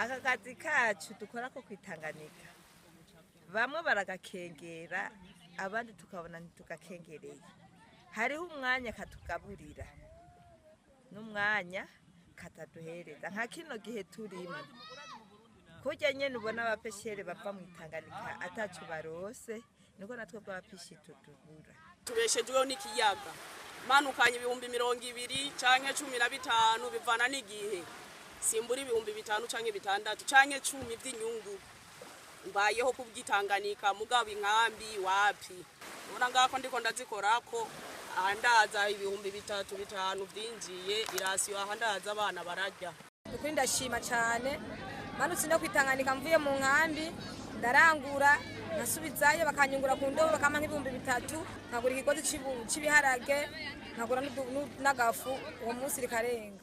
aka kazi kacu dukora ko kwitanganika bamwe baragakengera abandi tukabona ntitugakengereye hariho umwanya katugaburira n'umwanya kataduhereza nka kino gihe turimo kurya nyene ubona abapeshere bava mu itanganika atacu barose niko natwe bw'abapishi tutubura tubeshejweho n'ikiyaga manukanye ibihumbi 200 canke 15 bivana n'igihe simbura ibihumbi 5 canke 6 canke 10 vy'inyungu mbayeho kubwitanganika mugabo inkambi wapi ubona ngako ndiko ndazikorako ahandaza ibihumbi 3 5 vyinjiye irasiyo ahandaza abana bararya ukuri ndashima cyane manutse no kwitanganika mvuye mu nkambi ndarangura nasubizayo bakanyungura ku ndobo bakampa nk'ibihumbi 3 nkagura ikigozi cy'ibiharage nkagura n'agafu uwo munsi rikarenga